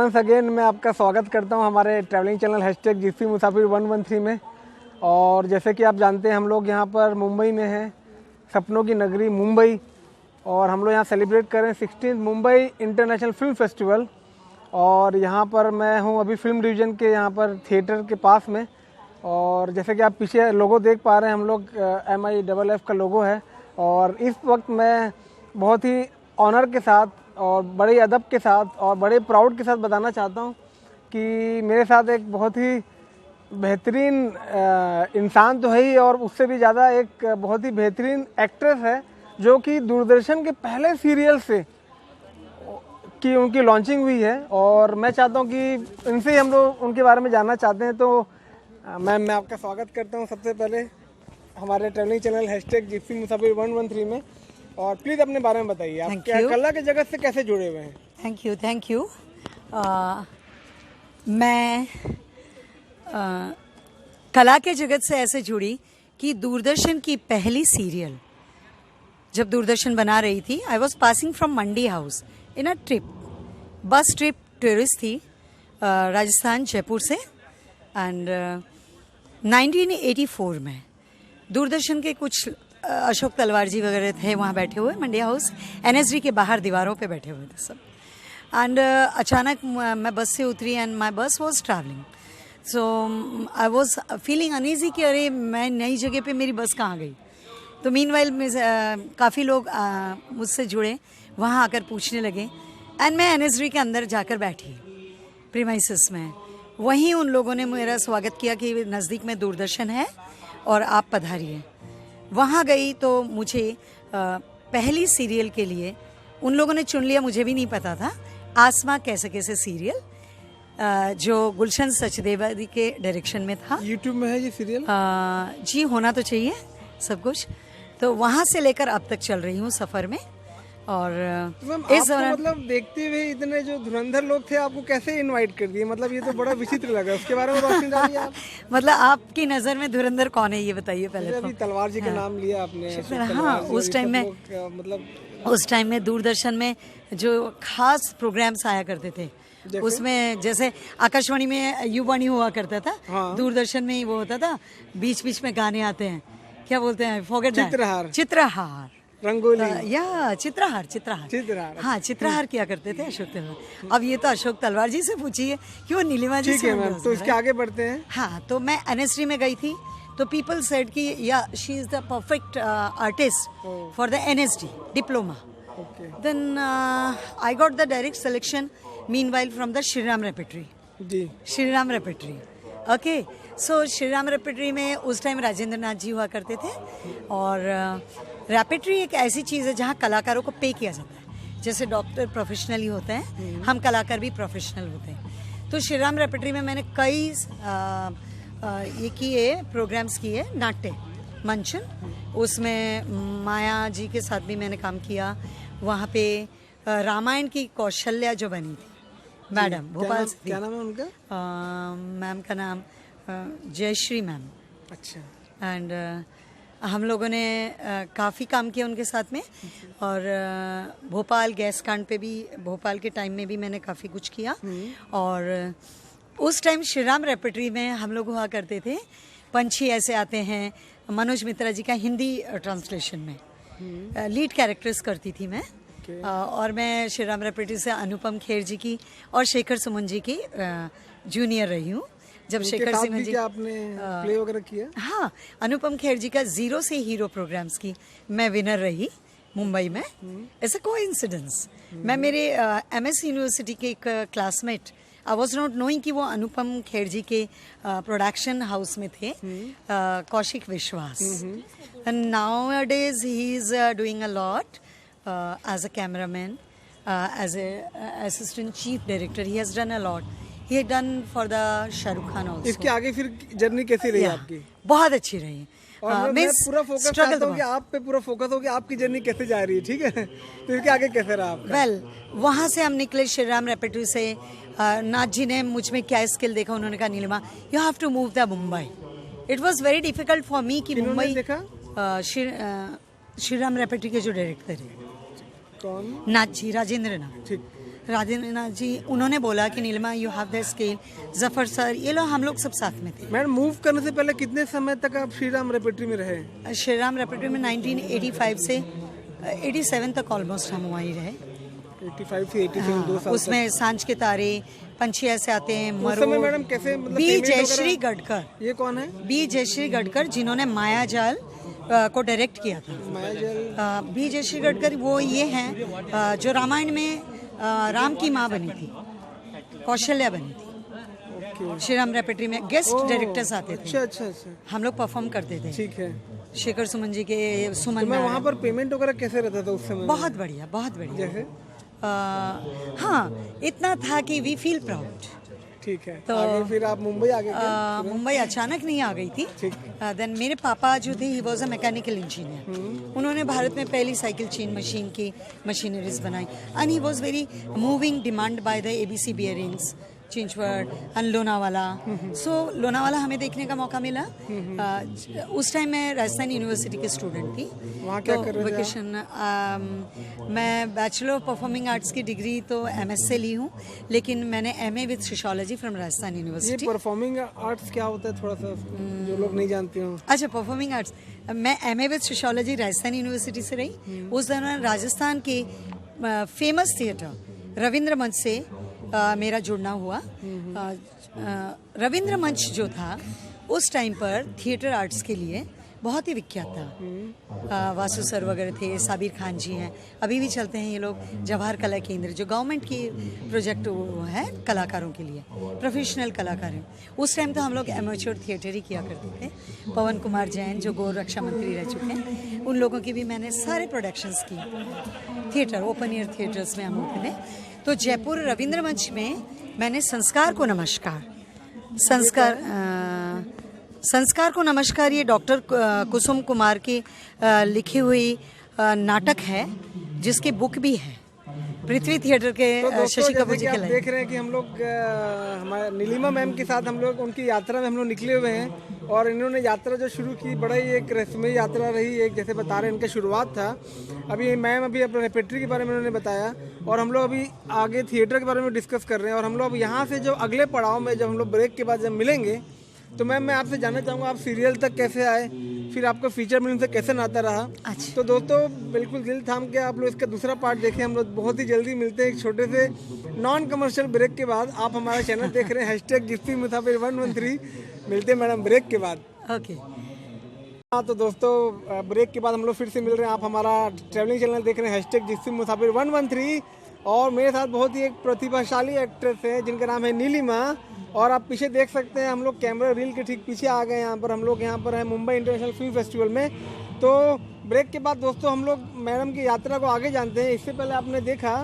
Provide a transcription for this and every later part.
Once again मैं आपका स्वागत करता हूं हमारे ट्रैवलिंग चैनल #जीपी मुसाफिर 113 में। और जैसे कि आप जानते हैं हम लोग यहां पर मुंबई में हैं, सपनों की नगरी मुंबई, और हम लोग यहां सेलिब्रेट कर रहे हैं 16th Mumbai international film festival. और यहां पर मैं हूं अभी फिल्म डिवीज़न के यहाँ पर थिएटर के पास में। और जैसे कि आप पीछे लोगो देख पा रहे हैं, हम लोग MIFF का लोगो है। और इस वक्त मैं बहुत ही ऑनर के साथ और बड़े अदब के साथ और बड़े प्राउड के साथ बताना चाहता हूं कि मेरे साथ एक बहुत ही बेहतरीन इंसान तो है ही, और उससे भी ज़्यादा एक बहुत ही बेहतरीन एक्ट्रेस है जो कि दूरदर्शन के पहले सीरियल से की उनकी लॉन्चिंग हुई है। और मैं चाहता हूं कि इनसे ही हम लोग उनके बारे में जानना चाहते हैं। तो मैम, मैं आपका स्वागत करता हूं सबसे पहले हमारे ट्रैवलिंग चैनल #जीपी मुसाफिर 113 में। और प्लीज़ अपने बारे में बताइए, आप क्या कला के जगत से कैसे जुड़े हुए हैं? Thank you. मैं कला के जगत से ऐसे जुड़ी कि दूरदर्शन की पहली सीरियल जब दूरदर्शन बना रही थी, I was passing from Mandi house in a trip, बस ट्रिप, टूरिस्ट थी राजस्थान जयपुर से। एंड 1984 में दूरदर्शन के कुछ अशोक तलवार जी वगैरह थे वहाँ बैठे हुए मंडी हाउस, NSD के बाहर दीवारों पे बैठे हुए थे सब। एंड अचानक मैं बस से उतरी एंड माई बस was travelling, so I was feeling uneasy कि अरे मैं नई जगह पे मेरी बस कहाँ गई। तो मीनवाइल काफ़ी लोग मुझसे जुड़े, वहाँ आकर पूछने लगे। एंड मैं NSD के अंदर जाकर बैठी प्रीमाइसेस में। वहीं उन लोगों ने मेरा स्वागत किया कि नज़दीक में दूरदर्शन है और आप पधारिए। वहाँ गई तो मुझे पहली सीरियल के लिए उन लोगों ने चुन लिया, मुझे भी नहीं पता था। आसमां कैसे कैसे सीरियल, जो गुलशन सचदेवा के डायरेक्शन में था। यूट्यूब में है ये सीरियल? जी, होना तो चाहिए सब कुछ। तो वहाँ से लेकर अब तक चल रही हूँ सफ़र में। और इस दौरान मतलब देखते हुए इतने जो धुरंधर लोग थे आपको कैसे इनवाइट कर दिए? मतलब ये तो बड़ा विचित्र लगा, उसके बारे में रोशनी डालिए आप। मतलब आपकी नज़र में धुरंधर कौन है ये बताइए पहले। अभी तलवार जी का नाम लिया आपने। हाँ, उस टाइम में मतलब उस टाइम में दूरदर्शन में जो खास प्रोग्राम्स आया करते थे, उसमें जैसे आकाशवाणी में युवाणी हुआ करता था, हाँ। दूरदर्शन में ही वो होता था, बीच बीच में गाने आते हैं, क्या बोलते हैं, चित्रहार रंगोली या चित्रहार हाँ, चित्रहार किया करते थे अशोक तलवार। अब ये तो अशोक तलवार जी से पूछिए कि वो नीलिमा जी से। तो इसके आगे बढ़ते हैं। हाँ, तो मैं NSD में गई थी, तो पीपल सेड कि या she is the perfect artist for the NSD diploma. Then I got the direct selection meanwhile from the Shriram repertory. Okay, so Shriram repertory में उस टाइम राजेंद्र नाथ जी हुआ करते थे। और रेपेट्री एक ऐसी चीज़ है जहाँ कलाकारों को पे किया जाता है। जैसे डॉक्टर प्रोफेशनली होते हैं, हम कलाकार भी प्रोफेशनल होते हैं। तो श्रीराम रेपेट्री में मैंने कई ये किए प्रोग्राम्स किए, नाट्य मंचन, उसमें माया जी के साथ भी मैंने काम किया। वहाँ पे रामायण की कौशल्या जो बनी थी मैडम, भोपाल से। क्या नाम है उनका? मैम का नाम जयश्री मैम। अच्छा। एंड हम लोगों ने काफ़ी काम किया उनके साथ में। और भोपाल गैस कांड पे भी, भोपाल के टाइम में भी मैंने काफ़ी कुछ किया। और उस टाइम श्रीराम रेपेट्री में हम लोग हुआ करते थे, पंछी ऐसे आते हैं, मनोज मित्रा जी का हिंदी ट्रांसलेशन में लीड कैरेक्टर्स करती थी मैं। और मैं श्रीराम रेपेट्री से अनुपम खेर जी की और शेखर सुमन जी की जूनियर रही हूँ। जब शेखर सिंह जी आपने प्ले वगैरह किया? हाँ, अनुपम खेर जी का 0 से हीरो प्रोग्राम्स की मैं विनर रही मुंबई में। ऐसा कोइंसिडेंस, मैं मेरे MS यूनिवर्सिटी के एक classmate, I was not knowing कि वो अनुपम खेर जी के प्रोडक्शन हाउस में थे, Kaushik Biswas. And nowadays he is doing a lot as a cameraman, as a assistant chief director. He has done a lot, he had done for the Shahrukh Khan also। इसके आगे फिर journey कैसी रही आपकी? बहुत अच्छी रही। और मैं पूरा फोकस करता हूँ कि आप पे पूरा फोकस हो कि आपकी जर्नी कैसे जा रही है, ठीक है? तो इसके आगे कैसे रहा आपका? वेल, वहाँ से हम निकले श्रीराम रेपेट्री से। नाथ जी ने मुझ में क्या स्किल देखा, उन्होंने कहा Nilima you have to move the Mumbai. It was very difficult for me कि मुंबई देखा। श्रीराम रेपेट्री के जो डायरेक्टर है कौन? नाथ जी, राजेंद्र नाथ। ठीक। राजेंद्र जी उन्होंने बोला कि Nilima you have the skill, Zafar sir, ये लोग हम लोग सब साथ में थे। मैडम मूव करने से पहले कितने समय तक आप श्री राम रेपेट्री में रहे? श्री राम रेपेट्री में 1985 से 87 तक ऑलमोस्ट हम वहीं रहे। 85 से 87 2 साल। उसमें सांझ के तारे, पंछी ऐसे आते हैं, उस समय मैडम कैसे मतलब बी जयश्री गडकर, ये कौन है? बी जयश्री गडकर जिन्होंने मायाजाल को डायरेक्ट किया था। मायाजाल बी जयश्री गडकर वो ये हैं जो रामायण में राम की माँ बनी थी, कौशल्या बनी थी। श्री राम रेपेट्री में गेस्ट डायरेक्टर्स आते थे। अच्छा अच्छा अच्छा, हम लोग परफॉर्म करते थे। ठीक है। शेखर सुमन जी के सुमन तो मैं वहाँ पर पेमेंट वगैरह कैसे रहता था उस समय? बहुत बढ़िया, बहुत बढ़िया। जैसे हाँ, इतना था कि वी फील प्राउड। ठीक है। तो आगे फिर आप मुंबई आ गए? मुंबई अचानक नहीं आ गई थी। देन मेरे पापा जो थे he was a mechanical engineer. उन्होंने भारत में पहली साइकिल चेन मशीन की मशीनरीज बनाई and he was very moving demand by the ABC bearings, Chinchwad and Lonavala. So Lonavala हमें देखने का मौका मिला। उस टाइम मैं राजस्थान यूनिवर्सिटी की स्टूडेंट थी। वहाँ क्या कर रहे थे? वेकेशन मैं बैचलर ऑफ परफॉर्मिंग आर्ट्स की डिग्री तो MS से ली हूँ, लेकिन मैंने MA with sociology from Rajasthan ये यूनिवर्सिटी। परफॉर्मिंग आर्ट्स क्या होता है, थोड़ा सा जो लोग नहीं जानते हो? अच्छा, परफॉर्मिंग आर्ट्स, मैं MA with sociology Rajasthan university से रही। उस दौरान राजस्थान के फेमस थिएटर रविंद्र मंच से मेरा जुड़ना हुआ। रविंद्र मंच जो था उस टाइम पर थिएटर आर्ट्स के लिए बहुत ही विख्यात था। वासु सर वगैरह थे, साबिर खान जी हैं, अभी भी चलते हैं ये लोग। जवाहर कला केंद्र जो गवर्नमेंट की प्रोजेक्ट वो है कलाकारों के लिए, प्रोफेशनल कलाकार हैं। उस टाइम तो हम लोग एमेच्योर थिएटर ही किया करते थे। पवन कुमार जैन जो गौर रक्षा मंत्री रह चुके हैं, उन लोगों की भी मैंने सारे प्रोडक्शंस की थिएटर, ओपन एयर थिएटर्स में हम होते थे। तो जयपुर रविंद्र मंच में मैंने संस्कार को नमस्कार, संस्कार को नमस्कार, ये डॉक्टर कुसुम कुमार की लिखी हुई नाटक है जिसकी बुक भी है पृथ्वी थिएटर के तो शशि कपूर जी के आप देख रहे हैं कि हम लोग हमारे नीलिमा मैम के साथ हम लोग उनकी यात्रा में हम लोग निकले हुए हैं। और इन्होंने यात्रा जो शुरू की बड़ा ही एक रहस्यमयी यात्रा रही। एक जैसे बता रहे हैं इनका शुरुआत था। अभी मैम अभी अपने रेपेट्री के बारे में उन्होंने बताया और हम लोग अभी आगे थिएटर के बारे में डिस्कस कर रहे हैं। और हम लोग यहाँ से जो अगले पड़ाव में जब हम लोग ब्रेक के बाद जब मिलेंगे तो मैम मैं आपसे जानना चाहूँगा आप सीरियल तक कैसे आए, फिर आपका फीचर फिल्म से कैसे नाता रहा? अच्छा। तो दोस्तों बिल्कुल दिल थाम के आप लोग इसका दूसरा पार्ट देखें। हम लोग बहुत ही जल्दी मिलते हैं एक छोटे से नॉन कमर्शियल ब्रेक के बाद। आप हमारा चैनल देख रहे हैं जिप्सी मुसाफिर 113। मिलते हैं मैडम ब्रेक के बाद। ओके। हाँ तो दोस्तों ब्रेक के बाद हम लोग फिर से मिल रहे हैं। आप हमारा ट्रैवलिंग चैनल देख रहे हैं जिप्सी मुसाफिर 113 और मेरे साथ बहुत ही एक प्रतिभाशाली एक्ट्रेस है जिनका नाम है नीलिमा। और आप पीछे देख सकते हैं हम लोग कैमरा रील के ठीक पीछे आ गए। यहाँ पर हम लोग यहाँ पर हैं मुंबई इंटरनेशनल फिल्म फेस्टिवल में। तो ब्रेक के बाद दोस्तों हम लोग मैडम की यात्रा को आगे जानते हैं। इससे पहले आपने देखा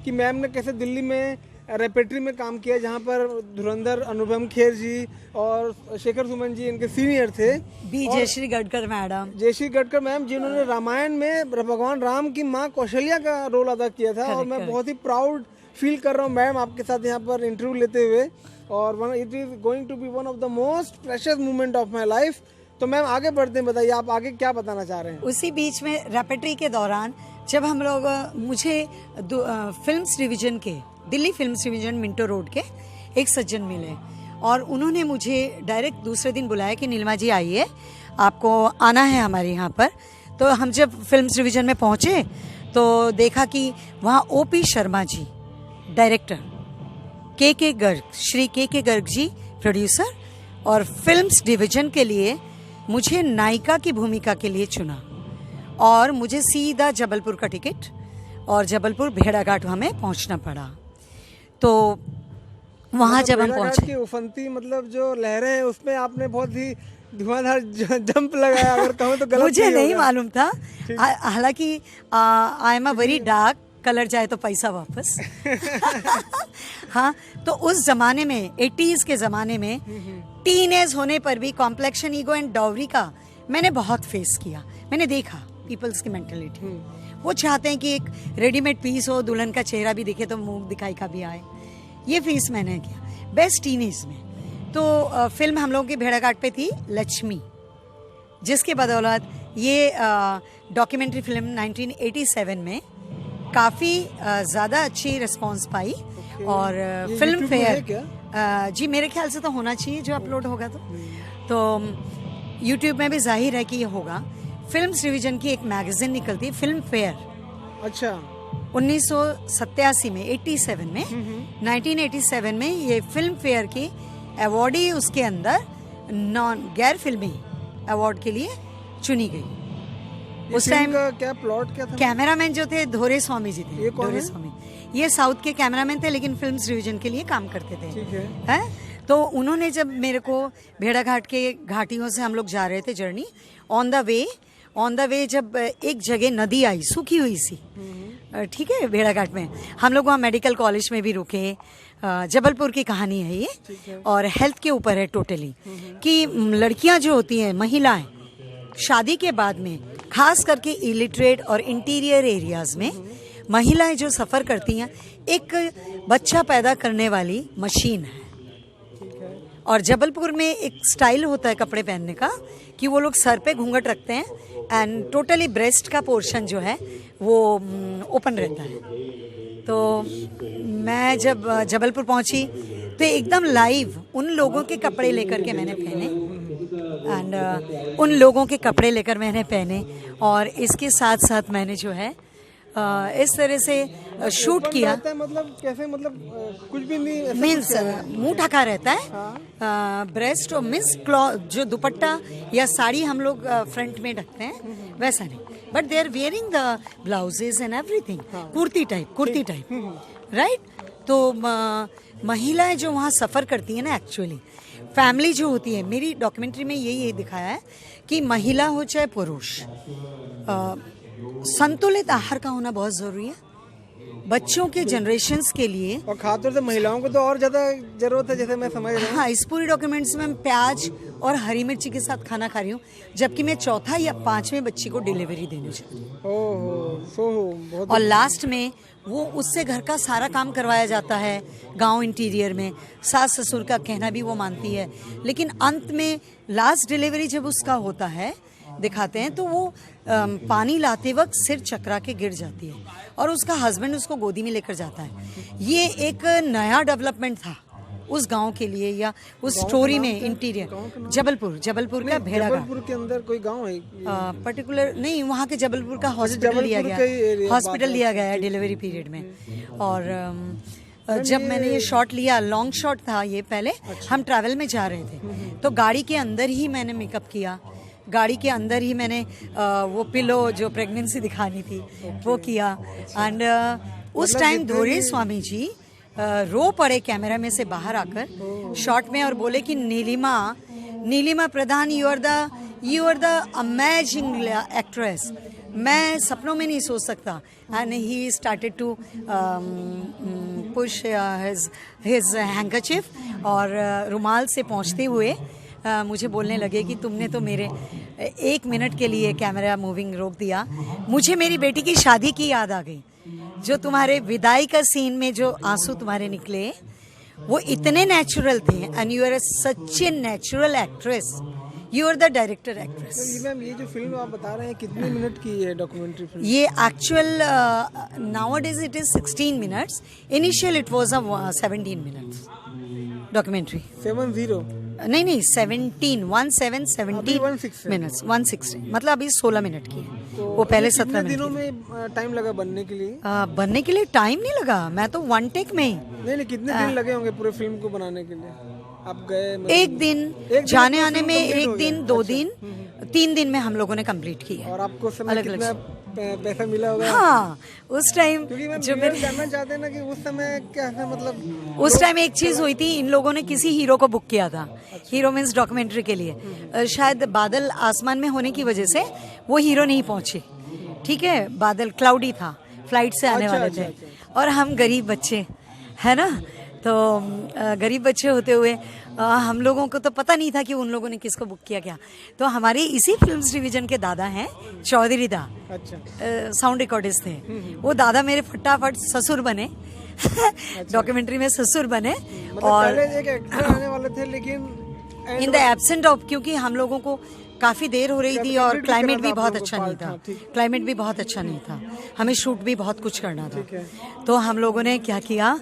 कि मैम ने कैसे दिल्ली में रेपेट्री में काम किया जहाँ पर धुरंधर अनुपम खेर जी और शेखर सुमन जी इनके सीनियर थे। बी जयश्री गडकर मैडम, जयश्री गडकर मैम जिन्होंने रामायण में भगवान राम की माँ कौशल्या का रोल अदा किया था। और मैं बहुत ही प्राउड फील कर रहा हूँ मैम आपके साथ यहाँ पर इंटरव्यू लेते हुए। और it is going to be one of the most precious moment of my life. तो मैम आगे बढ़ते हैं, बताइए आप आगे क्या बताना चाह रहे हैं? उसी बीच में रेपेट्री के दौरान जब हम लोग मुझे फिल्म्स डिवीजन के Delhi films division Minto road के एक सज्जन मिले और उन्होंने मुझे डायरेक्ट दूसरे दिन बुलाया कि नीलिमा जी आइए, आपको आना है हमारे यहाँ पर। तो हम जब फिल्म्स डिवीजन में पहुँचे तो देखा कि वहाँ OP शर्मा जी डायरेक्टर, के गर्ग, श्री के गर्ग जी प्रोड्यूसर, और फिल्म्स डिवीजन के लिए मुझे नायिका की भूमिका के लिए चुना और मुझे सीधा जबलपुर का टिकट और जबलपुर भेड़ाघाट हमें पहुंचना पड़ा। तो वहाँ जब हम पहुंचे, उफनती मतलब जो लहरें हैं उसमें आपने बहुत ही धुआंधार जंप लगाया, अगर कहूँ तो गलत मुझे नहीं मालूम था। हालांकि I am a very dark, colour जाए तो पैसा वापस। हाँ, तो उस जमाने में 80s के ज़माने में टीनेज होने पर भी कॉम्प्लेक्शन, ईगो एंड डाउरी का मैंने बहुत फेस किया। मैंने देखा पीपल्स की मेंटालिटी, वो चाहते हैं कि एक रेडीमेड पीस हो, दुल्हन का चेहरा भी दिखे तो मुंह दिखाई का भी आए। ये फेस मैंने किया बेस्ट टीनेज में। तो फिल्म हम लोगों की भेड़ाघाट पे थी लक्ष्मी, जिसके बदौलत ये डॉक्यूमेंट्री फिल्म 1987 में काफ़ी ज़्यादा अच्छी रिस्पॉन्स पाई। और ये फिल्म YouTube में है फेयर क्या? जी मेरे ख्याल से तो होना चाहिए जो अपलोड होगा तो यूट्यूब में भी जाहिर है कि ये होगा। फिल्म्स डिवीजन की एक मैगजीन निकलती है फिल्म फेयर, अच्छा 1987 में 87 में 1987 में ये फिल्म फेयर की अवार्डी उसके अंदर गैर फिल्मी अवार्ड के लिए चुनी गई। उस टाइम का क्या प्लॉट क्या था? कैमरामैन जो थे धोरे स्वामी जी थे। ये कौन धोरे है? स्वामी ये साउथ के कैमरामैन थे लेकिन फिल्म्स डिवीजन के लिए काम करते थे। ठीक है। हैं? तो उन्होंने जब मेरे को भेड़ाघाट के घाटियों से हम लोग जा रहे थे जर्नी, ऑन द वे जब एक जगह नदी आई सूखी हुई सी, ठीक है, भेड़ाघाट में हम लोग वहाँ मेडिकल कॉलेज में भी रुके। जबलपुर की कहानी है ये और हेल्थ के ऊपर है टोटली कि लड़कियां जो होती हैं, महिलाएं शादी के बाद में खास करके इलिटरेट और इंटीरियर एरियाज में महिलाएं जो सफ़र करती हैं, एक बच्चा पैदा करने वाली मशीन है। और जबलपुर में एक स्टाइल होता है कपड़े पहनने का कि वो लोग सर पे घूंघट रखते हैं एंड टोटली ब्रेस्ट का पोर्शन जो है वो ओपन रहता है। तो मैं जब जबलपुर पहुंची तो एकदम लाइव उन लोगों के कपड़े लेकर के मैंने पहने एंड उन लोगों के कपड़े लेकर मैंने पहने और इसके साथ साथ मैंने जो है इस तरह से शूट किया। मतलब कैसे, मतलब कुछ भी नहीं मीन्स मुंह ढका रहता है, ब्रेस्ट और मीन्स क्लॉथ जो दुपट्टा या साड़ी हम लोग फ्रंट में ढकते हैं वैसा नहीं, but they are wearing the blouses and everything, kurti type right. तो महिलाएं जो वहाँ सफ़र करती हैं ना, एक्चुअली फैमिली जो होती है, मेरी डॉक्यूमेंट्री में यही दिखाया है कि महिला हो चाहे पुरुष, संतुलित आहार का होना बहुत ज़रूरी है बच्चों के जनरेशन्स के लिए, और खासतौर से महिलाओं को तो और ज़्यादा ज़रूरत है, जैसे मैं समझ रहा हूँ। हाँ, इस पूरी डॉक्यूमेंट्स में मैं प्याज और हरी मिर्ची के साथ खाना खा रही हूँ, जबकि मैं चौथा या पांचवें बच्ची को डिलीवरी देने चाहती हूँ। बहुत। और लास्ट में वो उससे घर का सारा काम करवाया जाता है गांव इंटीरियर में, सास ससुर का कहना भी वो मानती है, लेकिन अंत में लास्ट डिलीवरी जब उसका होता है दिखाते हैं तो वो पानी लाते वक्त सिर चकरा के गिर जाती है और उसका हस्बैंड उसको गोदी में लेकर जाता है। ये एक नया डेवलपमेंट था उस गांव के लिए या उस स्टोरी में। इंटीरियर जबलपुर का भेड़ाघाट। जबलपुर के अंदर कोई गांव है पर्टिकुलर नहीं, वहाँ के जबलपुर का हॉस्पिटल लिया गया है डिलीवरी पीरियड में। और जब मैंने ये शॉट लिया, लॉन्ग शॉट था ये, पहले हम ट्रैवल में जा रहे थे तो गाड़ी के अंदर ही मैंने मेकअप किया, गाड़ी के अंदर ही मैंने वो पिलो जो प्रेगनेंसी दिखानी थी वो किया। एंड उस टाइम धोरे स्वामी जी रो पड़े कैमरा में से बाहर आकर शॉट में और बोले कि Neelima Pradhan, you are the amazing actress, मैं सपनों में नहीं सोच सकता। And he started to push his handkerchief और रुमाल से पोंछते हुए मुझे बोलने लगे कि तुमने तो मेरे 1 मिनट के लिए कैमरा मूविंग रोक दिया, मुझे मेरी बेटी की शादी की याद आ गई। जो तुम्हारे विदाई का सीन में जो आंसू तुम्हारे निकले वो इतने नेचुरल थे and you are such a natural actress, you are the director actress. Ma'am ये जो फिल्म आप बता रहे हैं कितने मिनट की है डॉक्यूमेंट्री फिल्म? ये actual nowadays it is 16 minutes, initial it was 17 minutes documentary. 70 नहीं 17 मिनट्स 160 मतलब अभी 16 मिनट की है। तो वो पहले 17 मिनट दिनों में टाइम लगा बनने के लिए? बनने के लिए टाइम नहीं लगा, मैं तो 1 टेक में ही। नहीं कितने दिन लगे होंगे पूरे फिल्म को बनाने के लिए? आप गए एक दिन जाने आने में, 1 दिन 2 दिन 3 दिन में हम लोगों ने कंप्लीट किया। और आपको समय कितना पैसा मिला होगा? हाँ, उस टाइम जो मैं जानना चाहते हैं ना कि उस समय क्या है, मतलब उस टाइम एक चीज हुई थी, इन लोगों ने किसी हीरो को बुक किया था, हीरो मीन्स डॉक्यूमेंट्री के लिए। शायद बादल आसमान में होने की वजह से वो हीरो नहीं पहुंचे, ठीक है, बादल क्लाउडी था, फ्लाइट से आने वाले थे और हम गरीब बच्चे है ना, तो गरीब बच्चे होते हुए हम लोगों को तो पता नहीं था कि उन लोगों ने किसको बुक किया क्या। तो हमारे इसी फिल्म्स डिवीजन के दादा हैं चौधरी दा, साउंड रिकॉर्डिस्ट थे। वो दादा मेरे फटाफट ससुर बने डॉक्यूमेंट्री में ससुर बने। मतलब और पहले एक एक्टर आने वाले थे लेकिन इन द एब्सेंट ऑफ, क्योंकि हम लोगों को काफ़ी देर हो रही थी और Complete क्लाइमेट करना भी था बहुत आप लोगों अच्छा को नहीं part, था। हाँ, ठीक। क्लाइमेट भी बहुत अच्छा नहीं था, हमें शूट भी बहुत कुछ करना था। ठीक है। तो हम लोगों ने क्या किया,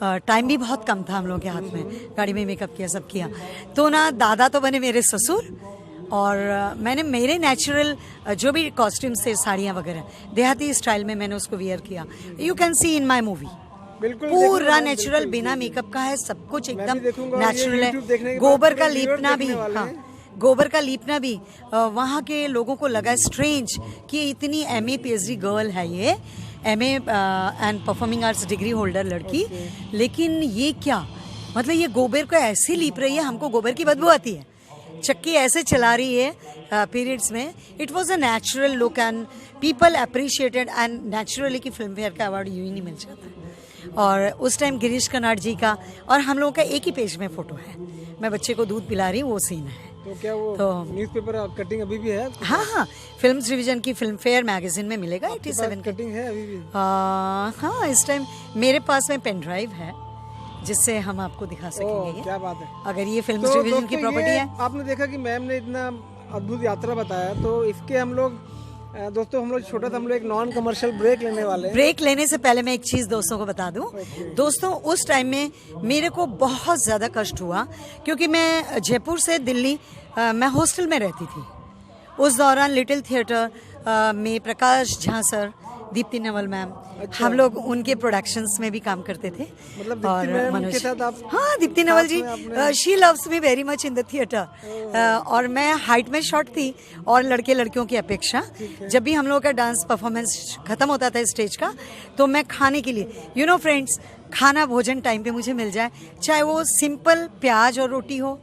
टाइम भी बहुत कम था हम लोगों के हाथ में, गाड़ी में मेकअप किया, सब किया। तो ना दादा तो बने मेरे ससुर, और मैंने मेरे नेचुरल जो भी कॉस्ट्यूम्स थे, साड़ियाँ वगैरह देहाती स्टाइल में मैंने उसको वियर किया। You can see in my movie, बिल्कुल देखूंगा पूरा मैम, नेचुरल, बिल्कुल। बिना मेकअप का है, सब कुछ मैं एकदम भी देखूंगा और ये नेचुरल YouTube देखने है। के बाद गोबर पूरे का viewers लीपना भी, देखने वाले हाँ, हैं। गोबर का लीपना भी वहाँ के लोगों को लगा स्ट्रेंज कि इतनी MA PhD गर्ल है ये, MA and performing arts degree holder लड़की, लेकिन ये क्या, मतलब ये गोबर को ऐसे लीप रही है, हमको गोबर की बदबू आती है, चक्की ऐसे चला रही है पीरियड्स में। It was a natural look and people appreciated, and naturally की फिल्म फेयर का अवार्ड यूं ही नहीं मिल जाता। और उस टाइम गिरीश कर्नाड जी का और हम लोगों का एक ही पेज में फोटो है, मैं बच्चे को दूध पिला रही हूँ, वो सीन है। तो क्या वो तो- न्यूज़पेपर कटिंग अभी भी है? हाँ हाँ, फिल्म डिवीजन की फिल्म फेयर मैगजीन में मिलेगा 87 की। कटिंग है अभी भी? हाँ, इस टाइम मेरे पास में पेन ड्राइव है जिससे हम आपको दिखा सकेंगे ये। क्या बात है। अगर ये फिल्म तो डिवीजन की दोस्तों, प्रॉपर्टी ये है। आपने देखा कि मैम ने इतना अद्भुत यात्रा बताया, तो इसके हम लोग दोस्तों हम लोग छोटा सा हम लोग एक नॉन कमर्शियल ब्रेक लेने वाले हैं। ब्रेक लेने से पहले मैं एक चीज़ दोस्तों को बता दूं। दोस्तों, उस टाइम में मेरे को बहुत ज़्यादा कष्ट हुआ, क्योंकि मैं जयपुर से दिल्ली मैं हॉस्टल में रहती थी। उस दौरान लिटिल थिएटर में प्रकाश झा सर, दीप्ति नवल मैम, हम लोग उनके प्रोडक्शंस में भी काम करते थे। मतलब दीप्ति मैम के साथ आप? हाँ, दीप्ति नवल जी, साथ में आपने- she loves me very much in the theatre. और मैं हाइट में शॉर्ट थी, और लड़के लड़कियों की अपेक्षा जब भी हम लोग का डांस परफॉर्मेंस खत्म होता था स्टेज का, तो मैं खाने के लिए, यू नो फ्रेंड्स, खाना भोजन टाइम पे मुझे मिल जाए, चाहे वो सिंपल प्याज और रोटी हो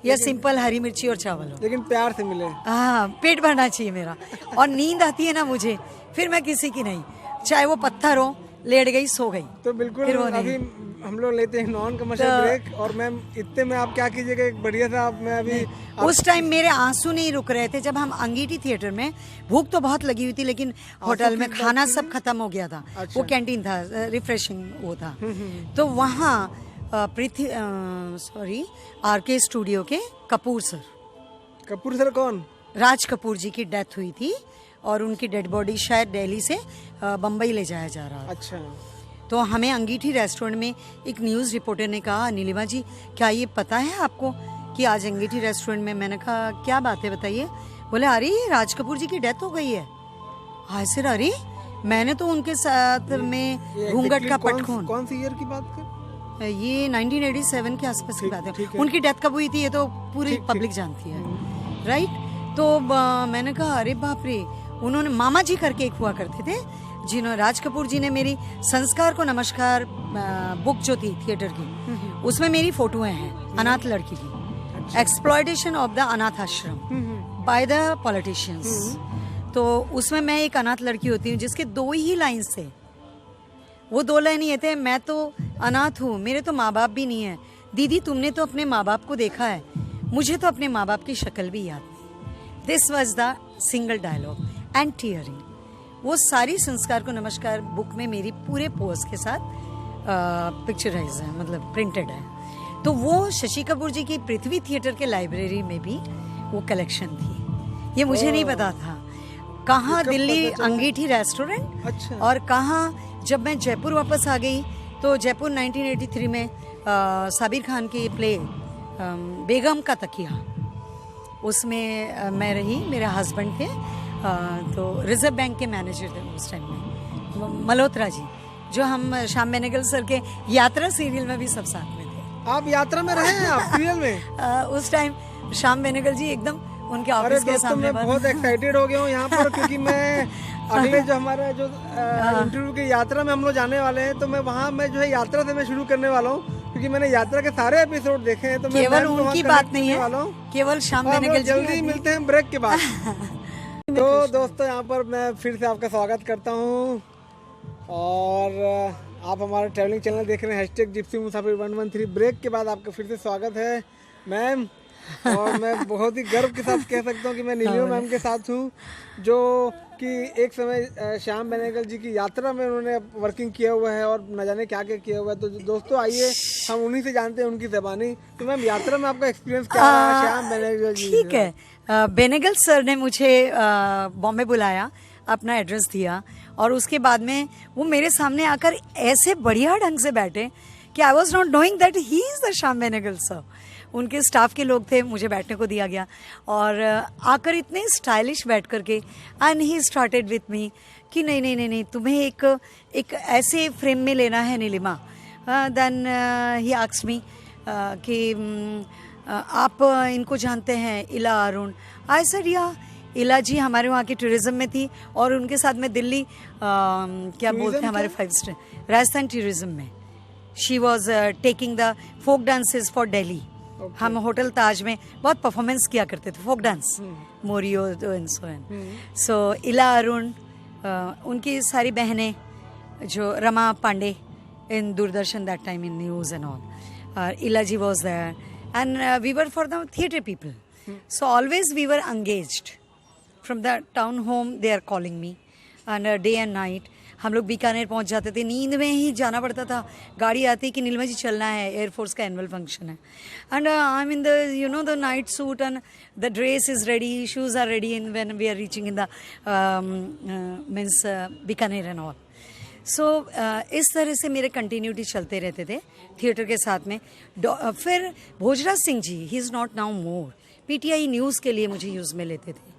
या सिंपल हरी मिर्ची और चावल हो, लेकिन प्यार से मिले। हाँ, पेट भरना चाहिए मेरा। और नींद आती है ना मुझे, फिर मैं किसी की नहीं, चाहे वो पत्थर हो, लेट गई सो गई। तो बिल्कुल फिर वो नहीं। अभी हम लोग लेते हैं नॉन कमर्शियल तो- ब्रेक, और मैम इतने में आप क्या कीजिएगा, एक बढ़िया सा आप, मैं अभी उस टाइम मेरे आंसू नहीं रुक रहे थे जब हम अंगीठी थिएटर में, भूख तो बहुत लगी हुई थी, लेकिन होटल में किस खाना बात सब खत्म हो गया था। अच्छा। वो कैंटीन था, रिफ्रेशिंग वो था। तो वहाँ पृथ्वी RK स्टूडियो के कपूर सर, कपूर सर कौन? राज कपूर जी की डेथ हुई थी, और उनकी डेड बॉडी शायद दिल्ली से बम्बई ले जाया जा रहा था। अच्छा। तो हमें अंगीठी रेस्टोरेंट में एक न्यूज़ रिपोर्टर ने कहा, नीलिमा जी क्या ये पता है आपको कि आज अंगीठी रेस्टोरेंट में? मैंने कहा क्या बात है बताइए। बोले अरे राज कपूर जी की डेथ हो गई है। हाँ सर, अरे मैंने तो उनके साथ में ये घूंघट का exactly पटखून, कौन सी ईयर की बात कर? ये 1987 के आसपास की बात ठीक है। है। उनकी डेथ कब हुई थी ये तो पूरी पब्लिक जानती है, राइट? तो मैंने कहा अरे बाप रे, उन्होंने मामा जी करके एक हुआ करते थे, जिन्होंने राज कपूर जी ने मेरी संस्कार को नमस्कार बुक जो थी थिएटर की, उसमें मेरी फोटोएं हैं अनाथ लड़की की, एक्सप्लॉयटेशन ऑफ द अनाथ आश्रम बाय द पॉलिटिशियंस। तो उसमें मैं एक अनाथ लड़की होती हूँ जिसके 2 ही लाइन्स थे। वो 2 लाइन ये थे, मैं तो अनाथ हूँ, मेरे तो माँ बाप भी नहीं है। दीदी तुमने तो अपने माँ बाप को देखा है, मुझे तो अपने माँ बाप की शक्ल भी याद नहीं। This was the single dialogue and tearing. वो सारी संस्कार को नमस्कार बुक में मेरी पूरे पोज के साथ पिक्चराइज है, मतलब प्रिंटेड है। तो वो शशि कपूर जी की पृथ्वी थिएटर के लाइब्रेरी में भी वो कलेक्शन थी। ये मुझे नहीं पता था। कहाँ दिल्ली अंगीठी रेस्टोरेंट, अच्छा। और कहाँ जब मैं जयपुर वापस आ गई तो जयपुर 1983 में साबिर खान की प्ले बेगम का तकिया, उसमें मैं रही, मेरे हस्बैंड थे तो रिजर्व बैंक के मैनेजर थे उस टाइम में, मल्होत्रा जी, जो हम श्याम बेनेगल सर के यात्रा सीरियल में भी सब साथ में थे। आप यात्रा में रहे हैं आप सीरियल में? उस टाइम श्याम बेनेगल जी एकदम उनके अरे ऑफिस के दोस्तों, सामने मैं बहुत एक्साइटेड हो गया हूँ यहाँ पर, क्योंकि मैं अगले जो हमारा जो इंटरव्यू की यात्रा में हम लोग जाने वाले हैं, तो मैं वहाँ मैं जो है यात्रा से मैं शुरू करने वाला हूँ, क्योंकि मैंने यात्रा के सारे एपिसोड देखे हैं। तो मैं केवल मैम को वहाँ उनकी connect बात नहीं करने वाला है, हूँ। केवल श्याम और हम लोग बेनेगल जी जल्दी मिलते हैं ब्रेक के बाद। तो दोस्तों, यहाँ पर मैं फिर से आपका स्वागत करता हूँ, और आप हमारा ट्रैवलिंग चैनल देख रहे हैं #जिप्सी मुसाफिर 113। ब्रेक के बाद आपका फिर से स्वागत है। मैम और मैं बहुत ही गर्व के साथ कह सकता हूँ कि मैं नीलिमा मैम के साथ हूँ, जो कि एक समय श्याम बेनेगल जी की यात्रा में उन्होंने वर्किंग किया हुआ है और न जाने क्या क्या किया हुआ है। तो दोस्तों आइए हम उन्हीं से जानते हैं उनकी ज़बानी। तो मैम यात्रा में आपका एक्सपीरियंस क्या रहा श्याम बेनेगल जी? ठीक है, बेनेगल सर ने मुझे बॉम्बे बुलाया, अपना एड्रेस दिया और उसके बाद में वो मेरे सामने आकर ऐसे बढ़िया ढंग से बैठे कि I was not knowing that he is the Shyam Benegal sir. उनके स्टाफ के लोग थे, मुझे बैठने को दिया गया और आकर इतने स्टाइलिश बैठ करके and he started with me कि नहीं नहीं नहीं नहीं तुम्हें एक ऐसे फ्रेम में लेना है Nilima. Then he asked me कि आप इनको जानते हैं, इला अरुण? आई सेड या, इला जी हमारे वहाँ की टूरिज्म में थी और उनके साथ में दिल्ली क्या बोलते हैं हमारे 5 स्टार राजस्थान टूरिज्म में she was taking the folk dances for Delhi. हम होटल ताज में बहुत परफॉर्मेंस किया करते थे, फोक डांस, मोरियो and so and so Ila Arun, उनकी सारी बहनें जो Rama Pandey in Doordarshan that time in news and all, Ila ji was there and we were for the theatre people, so always we were engaged from the town home. They are calling me and day and night. हम लोग बीकानेर पहुंच जाते थे, नींद में ही जाना पड़ता था। गाड़ी आती कि नीलिमा जी चलना है, एयरफोर्स का एनुअल फंक्शन है and I am in the you know the night suit and the dress is ready, shoes are ready in when we are reaching in the means Bikaner and all. So इस तरह से मेरे continuity चलते रहते थे theatre के साथ में। फिर Bhojraj Singh ji, he is not now more, PTI news के लिए मुझे यूज़ में लेते थे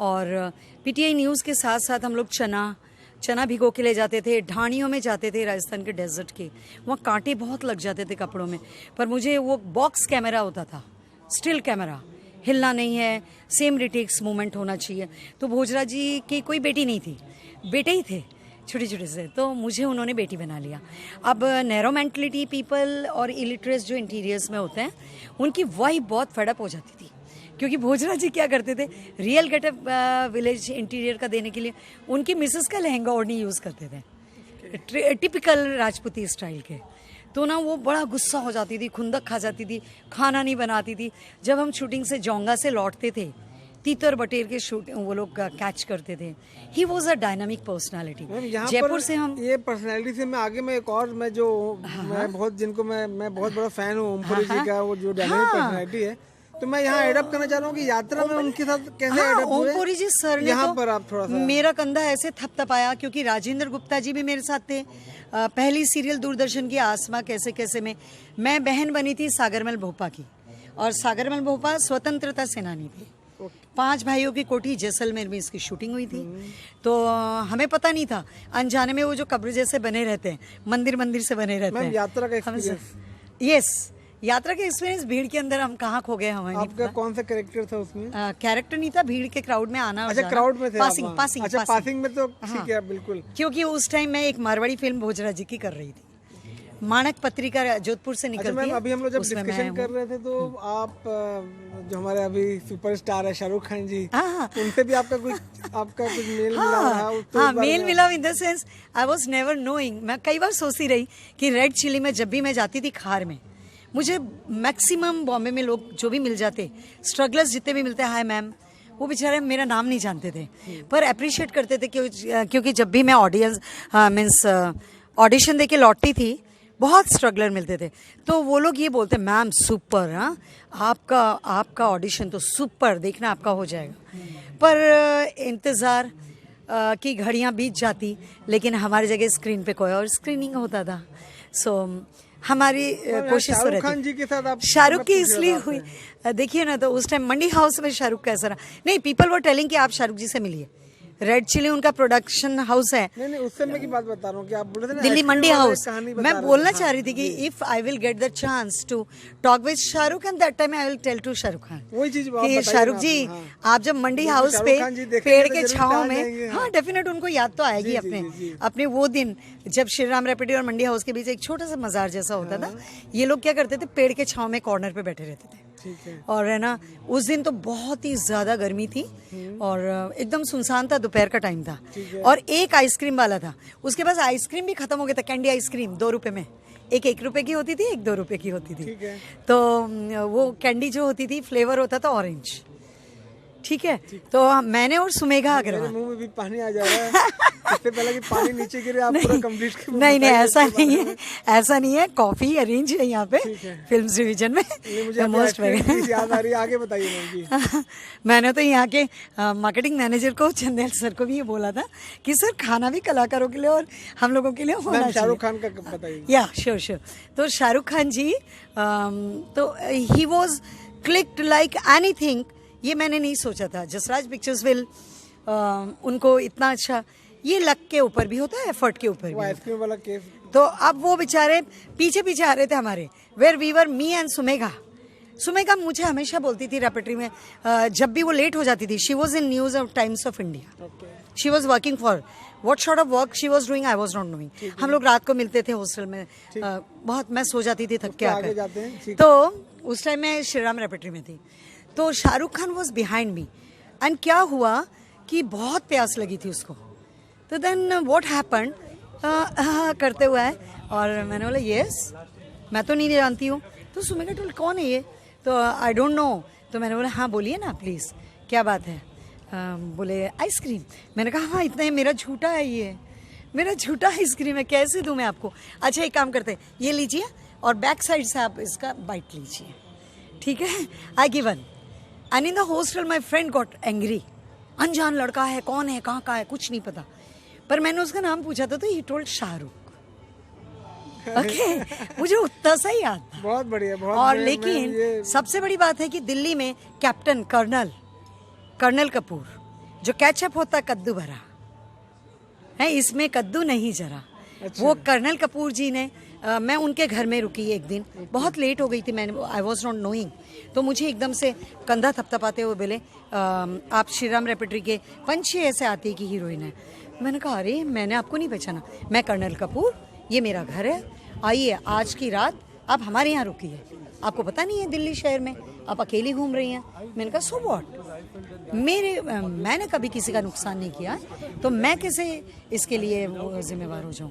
और पीटीआई न्यूज़ के साथ साथ हम लोग चना भिगो के ले जाते थे, ढाणियों में जाते थे राजस्थान के डेजर्ट के, वहाँ कांटे बहुत लग जाते थे कपड़ों में, पर मुझे वो बॉक्स कैमरा होता था, स्टिल कैमरा, हिलना नहीं है, सेम रिटेक्स मूवमेंट होना चाहिए। तो भोजराज जी की कोई बेटी नहीं थी, बेटे ही थे छोटे छोटे से, तो मुझे उन्होंने बेटी बना लिया। अब नैरो मेंटलिटी पीपल और इलिटरेट्स जो इंटीरियर्स में होते हैं उनकी वाइफ बहुत फेडअप हो जाती थी, क्योंकि भोजराज जी क्या करते थे, रियल गेटअप विलेज इंटीरियर का देने के लिए उनकी मिसेस का लहंगा ओढ़नी यूज़ करते थे, टिपिकल राजपूती स्टाइल के। तो ना वो बड़ा गुस्सा हो जाती थी, खुंदक खा जाती थी, खाना नहीं बनाती थी। जब हम शूटिंग से जोंगा से लौटते थे, तीतर बटेर के शूट वो लोग कैच करते थे। He was a dynamic personality. Jaipur से हम ये पर्सनैलिटी से मैं आगे में एक और मैं जो मैं बहुत जिनको मैं बहुत बड़ा फैन हूँ ओमपुरी जी का, वो जो डायनामिक पर्सनैलिटी है, तो मैं यहाँ एडअप करना चाह रहा हूँ कि यात्रा में उनके साथ कैसे एडअप हुए। ओमपुरी जी सर ने यहाँ तो पर आप थोड़ा सा मेरा कंधा ऐसे थपथपाया, क्योंकि राजेंद्र गुप्ता जी भी मेरे साथ थे। पहली सीरियल दूरदर्शन की आसमा कैसे कैसे में मैं बहन बनी थी सागरमल भोपा की, और सागरमल भोपा स्वतंत्रता सेनानी थे। 5 भाइयों की कोठी जैसलमेर में इसकी शूटिंग हुई थी। तो हमें पता नहीं था, अनजाने में वो जो कब्र जैसे बने रहते हैं, मंदिर से बने रहते हैं। यात्रा का एक्सपीरियंस, यस, यात्रा के एक्सपीरियंस, भीड़ के अंदर हम कहाँ खो गए हमें। आपका कौन सा कैरेक्टर था उसमें? कैरेक्टर नहीं था, भीड़ के क्राउड में आना। अच्छा, क्राउड में थे पासिंग आप? पासिंग अच्छा, पासिंग में तो ठीक है, बिल्कुल। क्योंकि उस टाइम मैं एक मारवाड़ी फिल्म भोजराज जी की कर रही थी, मानक पत्रिका जोधपुर से निकलती है। अभी हम लोग जब डिस्कशन कर रहे थे तो आप जो हमारे अभी सुपरस्टार है शाहरुख खान जी, उनसे भी आपका कुछ मेल मिलाव रहा? हाँ, मेल मिलाव in the sense I was never knowing. मैं कई बार सोचती रही कि रेड चिली में जब भी मैं जाती थी खार में, मुझे मैक्सिमम बॉम्बे में लोग जो भी मिल जाते, स्ट्रगलर्स जितने भी मिलते, हाय मैम, वो बेचारे मेरा नाम नहीं जानते थे, पर अप्रिशिएट करते थे। क्योंकि जब भी मैं ऑडिशन दे के लौटती थी, बहुत स्ट्रगलर मिलते थे, तो वो लोग ये बोलते, मैम सुपर, हाँ आपका ऑडिशन तो सुपर, देखना आपका हो जाएगा। पर इंतज़ार की घड़ियाँ बीत जाती, लेकिन हमारी जगह स्क्रीन पे कोई और स्क्रीनिंग होता था। सो हमारी कोशिश तो खान जी के साथ आप शाहरुख की इसलिए हुई, देखिए ना, तो उस टाइम मंडी हाउस में शाहरुख कैसा रहा। नहीं, पीपल वर टेलिंग कि आप शाहरुख जी से मिलिए। रेड चिली उनका प्रोडक्शन हाउस है। नहीं, उस समय की बात बता रहा हूँ कि आप बोले थे ना दिल्ली मंडी हाउस। मैं बोलना चाह रही थी कि if I will get the chance to talk with Shahrukh, and that time I will tell to Shahrukh Khan, वही चीज कि शाहरुख जी आप जब मंडी हाउस पे पेड़ के छांव में, हाँ डेफिनेट उनको याद तो आएगी अपने वो दिन जब श्री राम रेपिडी और मंडी हाउस के बीच एक छोटा सा मजार जैसा होता था। ये लोग क्या करते थे, पेड़ के छांव में कॉर्नर पे बैठे रहते थे। और है ना, उस दिन तो बहुत ही ज्यादा गर्मी थी और एकदम सुनसान था, दोपहर का टाइम था, और एक आइसक्रीम वाला था, उसके पास आइसक्रीम भी खत्म हो गया था, कैंडी आइसक्रीम 2 रुपए में एक रुपए की होती थी, एक 2 रुपए की होती थी। ठीक है। तो वो कैंडी जो होती थी फ्लेवर होता था ऑरेंज। ठीक है, तो मैंने और सुमेघा मेरे अग्रवाल, मुंह में भी पानी आ जा रहा है। इससे पहले कि पानी नीचे गिरे आप पूरा कंप्लीट नहीं नहीं ऐसा नहीं है, ऐसा नहीं है। कॉफी अरेंज है यहाँ पे फिल्म डिवीजन में। मुझे मोस्ट याद आ रही है, आगे बताइए मैम जी। मैंने तो यहाँ के मार्केटिंग मैनेजर को, चंदेल सर को भी ये बोला था कि सर खाना भी कलाकारों के लिए और हम लोगों के लिए होना चाहिए। शाहरुख खान का बताइए। या श्योर श्योर। तो शाहरुख खान जी तो he was clicked like anything. ये मैंने नहीं सोचा था जसराज पिक्चर्स विल उनको इतना अच्छा, ये लक के ऊपर भी होता है, एफर्ट के ऊपर भी। आइसक्रीम वाला केस। तो अब वो बेचारे पीछे पीछे आ रहे थे हमारे, where we were me and Sumegha. Sumegha मुझे हमेशा बोलती थी रेपेट्री में, जब भी वो लेट हो जाती थी, she was in news of times of India, she was working for what sort of work she was doing, I was not knowing. हम लोग रात को मिलते थे हॉस्टल में, बहुत मैं सो जाती थी थक के आकर। तो उस टाइम मैं श्रीराम रेपेट्री में थी, तो Shahrukh Khan was behind me and क्या हुआ कि बहुत प्यास लगी थी उसको। तो देन व्हाट हैपेंड करते हुए है, और मैंने बोला यस, मैं तो नहीं जानती हूँ। तो सुमेघा टोल्ड कौन है ये, तो आई डोंट नो। तो मैंने बोला हाँ बोलिए ना प्लीज़, क्या बात है। बोले आइसक्रीम। मैंने कहा हाँ इतना है, मेरा झूठा है, ये मेरा झूठा आइसक्रीम है, कैसे दूँ मैं आपको। अच्छा एक काम करते हैं, ये लीजिए और बैक साइड से आप इसका बाइट लीजिए, ठीक है। I given and in the hostel my friend got angry. अनजान लड़का है, कौन है, कहाँ का है, कुछ नहीं पता, पर मैंने उसका नाम पूछा था तो ही टोल्ड शाहरुख। ओके मुझे उतना सा ही याद था। बहुत बढ़िया, बहुत। और लेकिन सबसे बड़ी बात है कि दिल्ली में कैप्टन कर्नल कपूर, जो कैचअप होता कद्दू भरा है, इसमें कद्दू नहीं जरा। अच्छा। वो कर्नल कपूर जी ने मैं उनके घर में रुकी एक दिन, बहुत लेट हो गई थी, मैंने आई वॉज नॉट नोइंग। तो मुझे एकदम से कंधा थपथपाते हुए बोले आप श्रीराम रेपेट्री के पंछी ऐसे आती की हीरोइन है। मैंने कहा अरे मैंने आपको नहीं पहचाना, मैं कर्नल कपूर, ये मेरा घर है, आइए आज की रात आप हमारे यहाँ रुकिए, आपको पता नहीं है दिल्ली शहर में आप अकेली घूम रही हैं। मैंने कहा सो व्हाट, मैंने कभी किसी का नुकसान नहीं किया, तो मैं कैसे इसके लिए जिम्मेवार हो जाऊँ।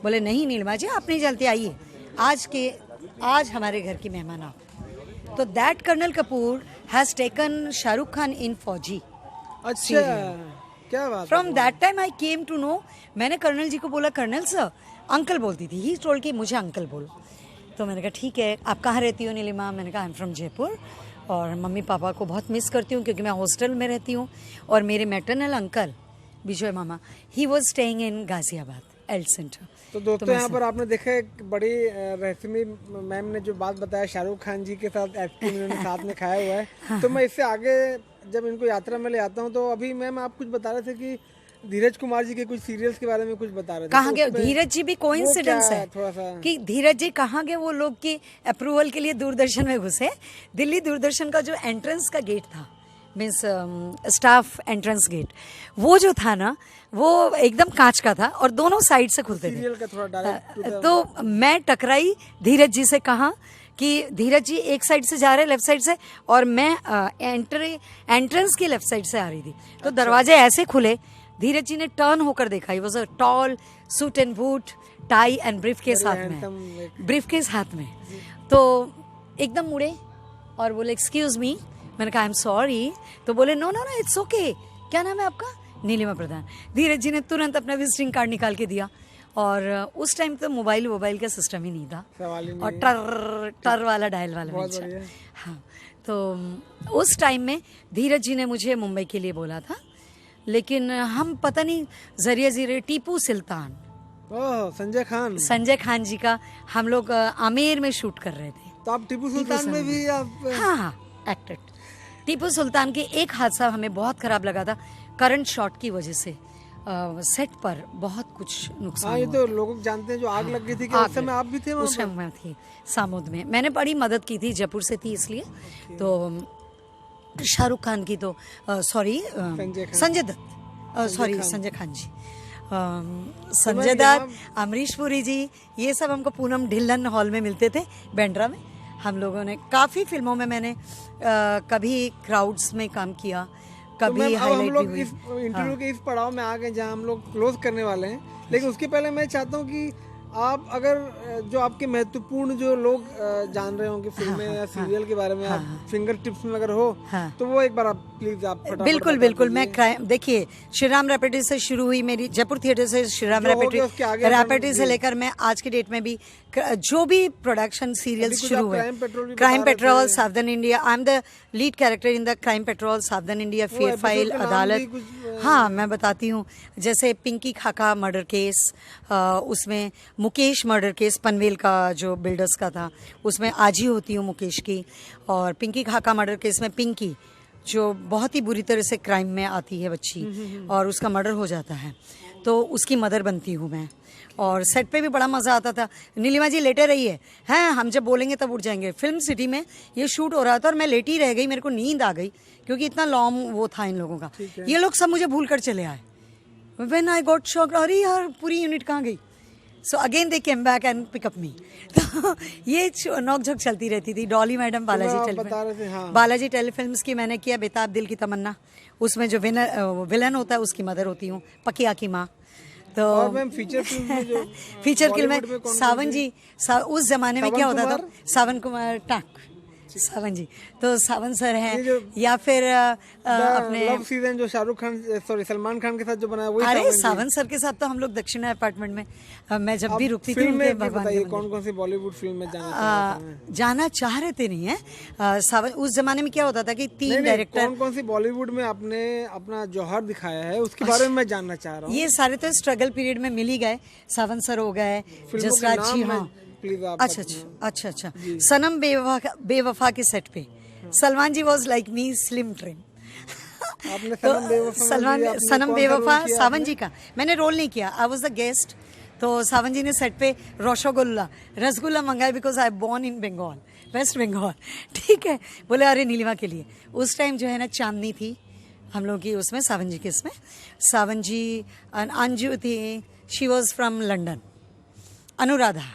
बोले नहीं नीलिमा जी आप नहीं जानती, आइए आज हमारे घर की मेहमान आप। तो that colonel Kapoor has taken Shahrukh Khan in Fauji. अच्छा क्या बात। From that time I came to know. मैंने कर्नल जी को बोला कर्नल सर, अंकल बोलती थी, ही टोल्ड कि मुझे अंकल बोलो। तो मैंने कहा ठीक है, आप कहाँ रहती हो नीलिमा। मैंने कहा आई एम फ्रॉम जयपुर, और मम्मी पापा को बहुत मिस करती हूँ क्योंकि मैं हॉस्टल में रहती हूँ, और मेरे maternal uncle Vijay mama he was staying in Ghaziabad L centre. तो दोस्तों यहाँ पर आपने देखा एक बड़ी रहस्यमयी मैम ने जो बात बताया, शाहरुख खान जी के साथ आइसक्रीम इन्होंने साथ में खाया हुआ है। हाँ। तो मैं इससे आगे जब इनको यात्रा में ले आता हूँ, तो अभी मैम आप कुछ बता रहे थे कि धीरज कुमार जी के कुछ सीरियल्स के बारे में कुछ बता रहे थे। कहाँ गए धीरज जी, भी कोइंसिडेंस है थोड़ा सा कि धीरज जी कहाँ गए, वो लोग की अप्रूवल के लिए दूरदर्शन में घुसे। दिल्ली दूरदर्शन का जो एंट्रेंस का गेट था, मीन्स स्टाफ एंट्रेंस गेट, वो जो था ना वो एकदम कांच का था और दोनों साइड से खुलते थे। तो मैं टकराई धीरज जी से, कहा कि धीरज जी एक साइड से जा रहे लेफ्ट साइड से, और मैं एंट्रेंस की लेफ्ट साइड से आ रही थी। तो दरवाजे ऐसे खुले, धीरज जी ने टर्न होकर देखा, he was a tall suit and boot, tie and briefcase हाथ में, ब्रीफकेस हाथ में। तो एकदम मुड़े और बोले एक्सक्यूज मी। मैंने कहा आई एम सॉरी। तो बोले no no no it's okay, क्या नाम है आपका। नीलिमा प्रधान। धीरज जी ने तुरंत अपना विजिटिंग कार्ड निकाल के दिया, और उस टाइम तो मोबाइल का सिस्टम ही नहीं था, और टर वाला डायल वाला। हाँ, तो उस टाइम में धीरज जी ने मुझे मुंबई के लिए बोला था, लेकिन हम पता नहीं जरिए टीपू सुल्तान, संजय खान जी का हम लोग आमेर में शूट कर रहे थे। तो आप टीपू सुल्तान में भी आप? हाँ एक्टेड। टीपू सुल्तान के एक हादसा हमें बहुत खराब लगा था, करंट शॉट की वजह से सेट पर बहुत कुछ नुकसान। ये तो लोग जानते हैं जो आग लग गई थी कि उस समय आप भी थे वहाँ? उस समय मैं थी सामुद में, मैंने बड़ी मदद की थी, जयपुर से थी इसलिए। तो शाहरुख खान की तो सॉरी संजय दत्त, सॉरी संजय खान जी, संजय दत्त, अमरीश पुरी जी, ये सब हमको पूनम ढिल्लन हॉल में मिलते थे बांद्रा में। हम लोगों ने काफ़ी फिल्मों में, मैंने कभी क्राउड्स में काम किया, कभी हाईलाइट भी हुई। इंटरव्यू के इस पड़ाव में आ गए जहाँ हम लोग क्लोज करने वाले हैं, लेकिन उसके पहले मैं चाहता हूँ कि आप अगर जो आपके महत्वपूर्ण जो लोग जान रहे होंगे फिल्में या सीरियल के बारे में, आप फिंगर टिप्स में अगर हो तो वो एक बार आप प्लीज आप फटाफट बिल्कुल बिल्कुल। मैं क्राइम, देखिए श्री राम रेपेटी से शुरू हुई मेरी, जयपुर थिएटर से श्री राम रेपेटी से लेकर मैं आज की डेट में भी जो भी प्रोडक्शन सीरियल्स शुरू हुए, क्राइम पेट्रोल, सावधान India, I am the lead character in the crime petrol, सावधान इंडिया, फेयर फाइल, अदालत। हाँ, मैं बताती हूँ, जैसे पिंकी खाका मर्डर केस, उसमें मुकेश मर्डर केस पनवेल का जो बिल्डर्स का था, उसमें आज ही होती हूँ मुकेश की। और पिंकी खाका मर्डर केस में पिंकी जो बहुत ही बुरी तरह से क्राइम में आती है बच्ची और उसका मर्डर हो जाता है, तो उसकी मदर बनती हूँ मैं। और सेट पे भी बड़ा मज़ा आता था। नीलिमा जी लेटे रही हैं, हम जब बोलेंगे तब उठ जाएंगे। फिल्म सिटी में ये शूट हो रहा था और मैं लेटी रह गई, मेरे को नींद आ गई क्योंकि इतना लॉन्ग वो था इन लोगों का। ये लोग सब मुझे भूल कर चले आए। व्हेन आई गॉट शॉक्ड, अरे यार पूरी यूनिट कहाँ गई। So again they came back and pick up me. तो ये नोकझोंक चलती रहती थी। डॉली मैडम बालाजी टेलीफिल्म्स की मैंने किया बेताब दिल की तमन्ना, उसमें जो विलन होता है उसकी मदर होती हूँ, पकिया की माँ। तो और मैम फीचर फिल्म में जो फीचर फिल्म में सावन जी, उस जमाने में क्या होता था, सावन कुमार टाक, सावन जी, तो सावन सर हैं, या फिर अपने लव सीजन जो शाहरुख खान, सॉरी सलमान खान के साथ जो बनाया वही। अरे सावन सर के साथ तो हम लोग दक्षिणा अपार्टमेंट में, मैं जब भी रुकती थी उनके भगवान के कौन कौन सी बॉलीवुड फिल्म में जाना चाह रहे थे नहीं है। सावन उस जमाने में क्या होता था कि 3 डायरेक्टर। कौन कौन सी बॉलीवुड में आपने अपना जौहर दिखाया है उसके बारे में मैं जानना चाह रहा हूँ। ये सारे तो स्ट्रगल पीरियड में मिल ही गए। सावन सर हो गए, जसराज जी, हाँ अच्छा। सनम बेवफा के सेट पे Salman ji was like me, slim trim. Sanam Bewafa Sawan जी का मैंने रोल नहीं किया, आई वॉज द गेस्ट। तो सावन जी ने सेट पे रसगुल्ला मंगाया, because I born in Bengal, West Bengal, ठीक है। बोले अरे नीलिमा के लिए। उस टाइम जो है ना चांदनी थी हम लोग की, उसमें सावन जी के इसमें सावन जी, अंजू थी, she was from London, Anuradha.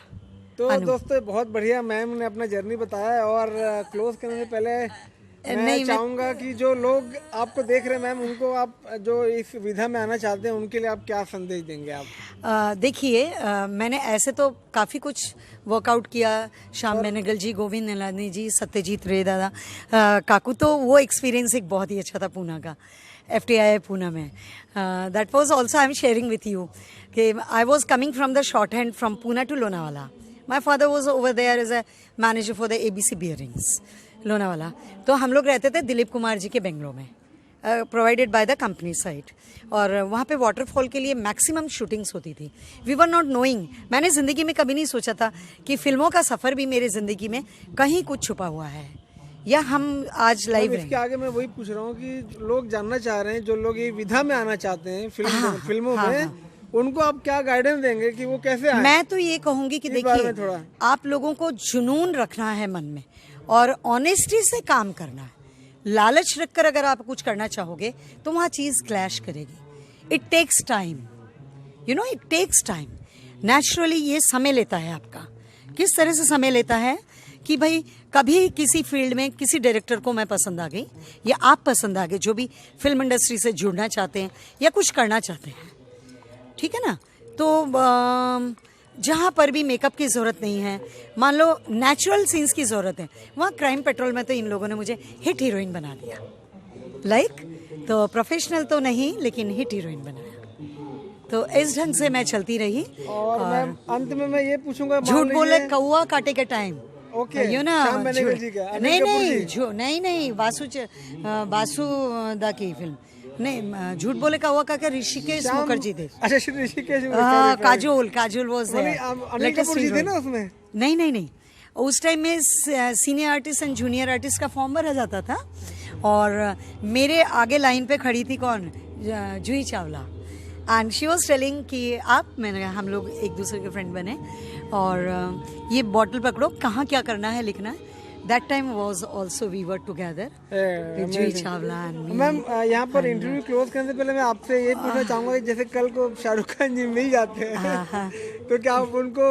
तो दोस्तों बहुत बढ़िया मैम ने अपना जर्नी बताया। और क्लोज करने से पहले मैं चाहूँगा कि जो लोग आपको देख रहे हैं मैम, उनको आप जो इस विधा में आना चाहते हैं उनके लिए आप क्या संदेश देंगे आप? देखिए, मैंने ऐसे तो काफ़ी कुछ वर्कआउट किया, श्याम बेनेगल जी, गोविंद निलानी जी, सत्यजीत रे दादा, काकू, तो वो एक्सपीरियंस एक बहुत ही अच्छा था पूना का, FTI पूना में। That was also I am sharing with you कि I was coming from the shorthand from Poona to Lonavala. My father was over there as a manager for the ABC Bearings, Lonavala. तो हम लोग रहते थे दिलीप कुमार जी के बेंगलोर में, provided by the company side. और वहाँ पे वाटरफॉल के लिए मैक्सिमम शूटिंग्स होती थी। वी वर नॉट नोइंग, मैंने ज़िंदगी में कभी नहीं सोचा था कि फिल्मों का सफ़र भी मेरे ज़िंदगी में कहीं कुछ छुपा हुआ है, या हम आज लाइव इसके आगे मैं वही पूछ रहा हूँ कि लोग जानना चाह रहे हैं, जो लोग ये विधा में आना चाहते हैं फिल्मों में, उनको आप क्या गाइडेंस देंगे कि वो कैसे आए? मैं तो ये कहूंगी कि देखिए, आप लोगों को जुनून रखना है मन में और ऑनेस्टी से काम करना है। लालच रखकर अगर आप कुछ करना चाहोगे तो वहाँ चीज़ क्लैश करेगी। It takes time, you know, it takes time. Naturally ये समय लेता है आपका। किस तरह से समय लेता है कि भाई कभी किसी फील्ड में किसी डायरेक्टर को मैं पसंद आ गई, या आप पसंद आ गए, जो भी फिल्म इंडस्ट्री से जुड़ना चाहते हैं या कुछ करना चाहते हैं, ठीक है ना। तो जहाँ पर भी मेकअप की ज़रूरत नहीं है, मान लो नेचुरल सीन्स की ज़रूरत है, वहाँ क्राइम पेट्रोल में तो इन लोगों ने मुझे हिट हीरोइन बना दिया। तो प्रोफेशनल तो नहीं, लेकिन हिट हीरोइन बनाया। तो इस ढंग से मैं चलती रही। और मैम अंत में मैं ये पूछूंगा, झूठ बोले कौआ काटे के टाइम, ओके, यू ना, नहीं बासु दा की फिल्म नहीं, झूठ बोले का हुआ का ऋषिकेश मुखर्जी थे। अच्छा, ऋषिकेश, काजोल वाज थे ना उसमें। नहीं, उस टाइम में senior artist and junior artist का फॉर्म भरा जाता था, और मेरे आगे लाइन पे खड़ी थी कौन, Juhi Chawla, and she was telling कि मैंने कहा हम लोग एक दूसरे के फ्रेंड बने, और ये बॉटल पकड़ो, कहाँ क्या करना है लिखना है। That time was also we were together with Jui Chawla and me. Ma'am यहाँ पर इंटरव्यू क्लोज करने से पहले मैं आपसे ये पूछना चाहूँगा कि जैसे कल को शाहरुख खान जी मिल जाते हैं तो क्या आप उनको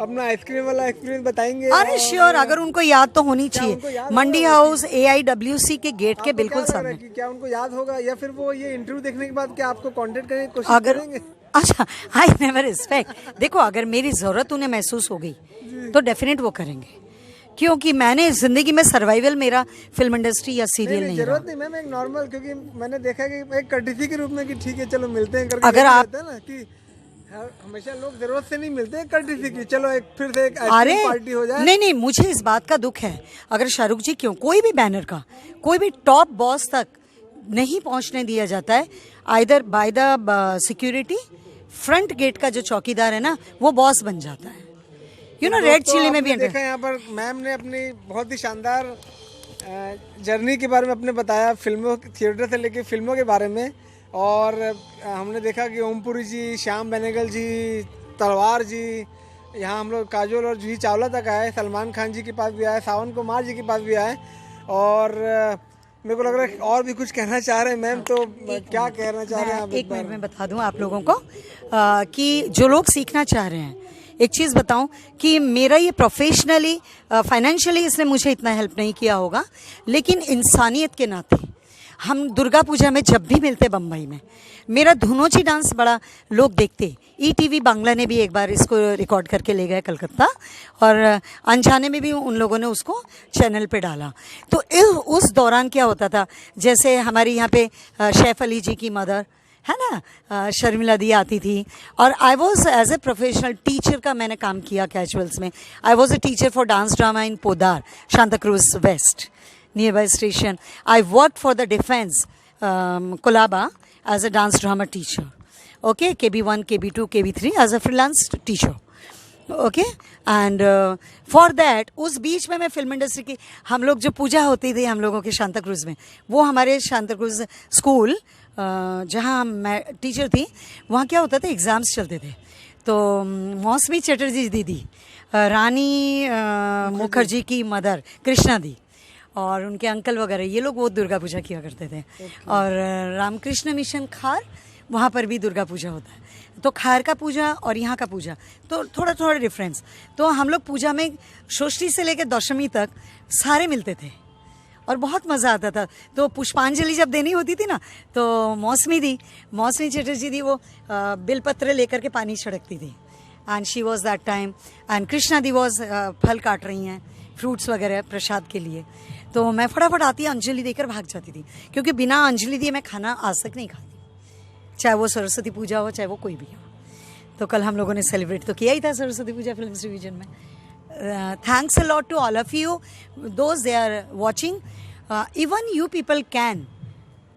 अपना आइसक्रीम वाला एक्सपीरियंस बताएंगे? अरे श्योर, अगर उनको याद तो होनी चाहिए। मंडी हाउस AIWC के गेट के बिल्कुल सामने। क्या उनको याद होगा, या फिर वो ये इंटरव्यू देखने के बाद क्या आपको कांटेक्ट करने की कोशिश करेंगे? अच्छा, आई नेवर रिस्पेक्ट। देखो, अगर मेरी ज़रूरत उन्हें महसूस हो गई तो डेफिनेट वो करेंगे, क्योंकि मैंने ज़िंदगी में सर्वाइवल मेरा फिल्म इंडस्ट्री या सीरियल नहीं जरूरत रहा। नहीं मैम, एक नॉर्मल, क्योंकि मैंने देखा कि एक कर्टिसी के रूप में कि ठीक है चलो मिलते हैं करके अगर यही आप- रहता है ना कि हमेशा लोग जरूरत से नहीं मिलते हैं, कर्टिसी की चलो एक फिर से एक अरे आइसक्रीम पार्टी हो जाए। नहीं नहीं, मुझे इस बात का दुख है, अगर शाहरुख जी क्यों कोई भी बैनर का कोई भी टॉप बॉस तक नहीं पहुंचने दिया जाता है, either by the security, front gate का जो चौकीदार है ना वो बॉस बन जाता है। यू नो, रेड चिली में भी देखा यहाँ पर मैम ने अपनी बहुत ही शानदार जर्नी के बारे में अपने बताया, फिल्मों थिएटर से लेके फिल्मों के बारे में। और हमने देखा कि ओमपुरी जी, श्याम बेनेगल जी, तलवार जी, यहाँ हम लोग काजोल और जूही चावला तक आए, सलमान खान जी के पास भी आए, सावन कुमार जी के पास भी आए। और मेरे को लग रहा है कि और भी कुछ कहना चाह रहे हैं मैम, तो क्या कहना चाह रहे हैं आप? एक मिनट में बता दूं आप लोगों को कि जो लोग सीखना चाह रहे हैं, एक चीज़ बताऊं कि मेरा ये प्रोफेशनली फाइनेंशियली इसने मुझे इतना हेल्प नहीं किया होगा, लेकिन इंसानियत के नाते हम दुर्गा पूजा में जब भी मिलते बम्बई में, मेरा धुनोची डांस बड़ा लोग देखते। ईटीवी बांग्ला ने भी एक बार इसको रिकॉर्ड करके ले गए कलकत्ता, और अनजाने में भी उन लोगों ने उसको चैनल पे डाला। तो उस दौरान क्या होता था, जैसे हमारे यहाँ पे शेफ अली जी की मदर है ना, शर्मिला दी आती थी, और I was as a professional teacher का मैंने काम किया कैजुअल्स में। I was a teacher for dance drama in Podar, Santacruz west, nearby station. I worked for the defense, Kolaba, as a dance drama teacher. Okay, KB1, KB2, KB3 as a freelance teacher. Okay, and for that उस बीच में मैं film industry की, हम लोग जो पूजा होती थी हम लोगों के शांताक्रूज में, वो हमारे शांताक्रूज स्कूल जहाँ मैं टीचर थी, वहाँ क्या होता था, एग्ज़ाम्स चलते थे। तो मौसमी चटर्जी दीदी, रानी मुखर्जी की मदर कृष्णा दी, और उनके अंकल वगैरह, ये लोग वो दुर्गा पूजा किया करते थे। और रामकृष्ण मिशन खार, वहाँ पर भी दुर्गा पूजा होता है। तो खार का पूजा और यहाँ का पूजा तो थोड़ा थोड़ा डिफरेंस। तो हम लोग पूजा में षष्ठी से लेकर दशमी तक सारे मिलते थे और बहुत मज़ा आता था। तो पुष्पांजलि जब देनी होती थी ना, तो मौसमी चटर्जी दी, वो बिलपत्र लेकर के पानी छिड़कती थी, and she was that time. And Krishna the was फल काट रही हैं, फ्रूट्स वगैरह प्रसाद के लिए। तो मैं फटाफट आती अंजलि देकर भाग जाती थी, क्योंकि बिना अंजलि दिए मैं खाना आज तक नहीं खाती, चाहे वो सरस्वती पूजा हो चाहे वो कोई भी हो। तो कल हम लोगों ने सेलिब्रेट तो किया ही था सरस्वती पूजा फिल्म डिवीजन में। Thanks a lot to all of you those they are watching. Even you people can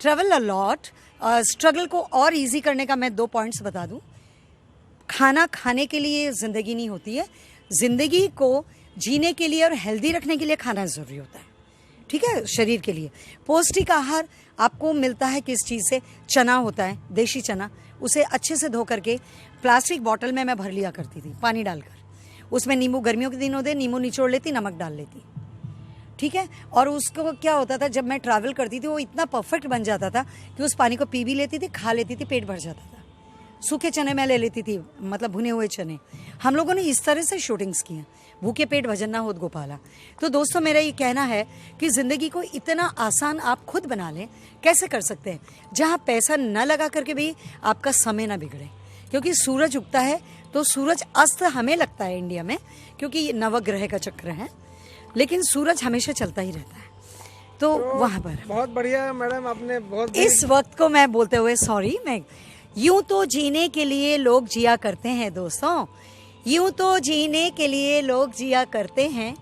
travel a lot. Struggle को और ईजी करने का मैं 2 पॉइंट्स बता दूँ। खाना खाने के लिए ज़िंदगी नहीं होती है, ज़िंदगी को जीने के लिए और हेल्दी रखने के लिए खाना ज़रूरी होता है, ठीक है, शरीर के लिए। पौष्टिक आहार आपको मिलता है किस चीज़ से? चना होता है, देशी चना, उसे अच्छे से धो करके प्लास्टिक बॉटल में मैं भर लिया करती थी पानी डालकर, उसमें नींबू, गर्मियों के दिन होते नींबू निचोड़ लेती, नमक डाल लेती, ठीक है। और उसको क्या होता था, जब मैं ट्रैवल करती थी वो इतना परफेक्ट बन जाता था कि उस पानी को पी भी लेती थी, खा लेती थी, पेट भर जाता था। सूखे चने मैं ले लेती थी, मतलब भुने हुए चने। हम लोगों ने इस तरह से शूटिंग्स की हैं, भूखे पेट भजन ना होत गोपाला। तो दोस्तों, मेरा ये कहना है कि ज़िंदगी को इतना आसान आप खुद बना लें। कैसे कर सकते हैं? जहाँ पैसा न लगा करके भी आपका समय ना बिगड़े, क्योंकि सूरज उगता है तो सूरज अस्त हमें लगता है इंडिया में, क्योंकि ये नवग्रह का चक्र है, लेकिन सूरज हमेशा चलता ही रहता है। तो वहाँ पर बहुत बढ़िया मैडम, आपने बहुत इस वक्त को मैं बोलते हुए सॉरी, मैं यूं तो जीने के लिए लोग जिया करते हैं दोस्तों, यूं तो जीने के लिए लोग जिया करते हैं,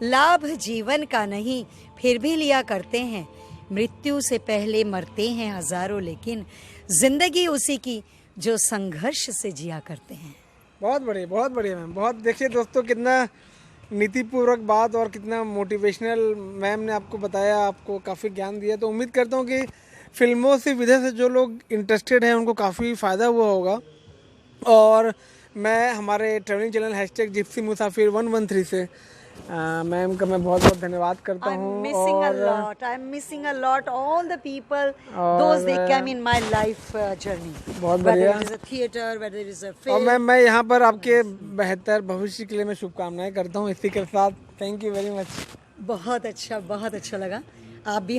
लाभ जीवन का नहीं फिर भी लिया करते हैं, मृत्यु से पहले मरते हैं हजारों, लेकिन जिंदगी उसी की जो संघर्ष से जिया करते हैं। बहुत बढ़िया मैम, बहुत। देखिए दोस्तों, कितना नीतिपूर्वक बात और कितना मोटिवेशनल मैम ने आपको बताया, आपको काफ़ी ज्ञान दिया। तो उम्मीद करता हूँ कि फिल्मों से विधा से जो लोग इंटरेस्टेड हैं उनको काफ़ी फ़ायदा हुआ होगा। और मैं हमारे ट्रैवलिंग चैनल हैशटैग जिप्सी मुसाफिर 113 से मैम का मैं बहुत बहुत धन्यवाद करता हूँ। I'm missing a lot all the people those they came in my life journey, बहुत बढ़िया। whether it is a theater, whether it is a और film। मैं यहाँ पर आपके बेहतर भविष्य के लिए मैं शुभकामनाएं करता हूँ। इसी के साथ थैंक यू वेरी मच। बहुत अच्छा लगा। आप भी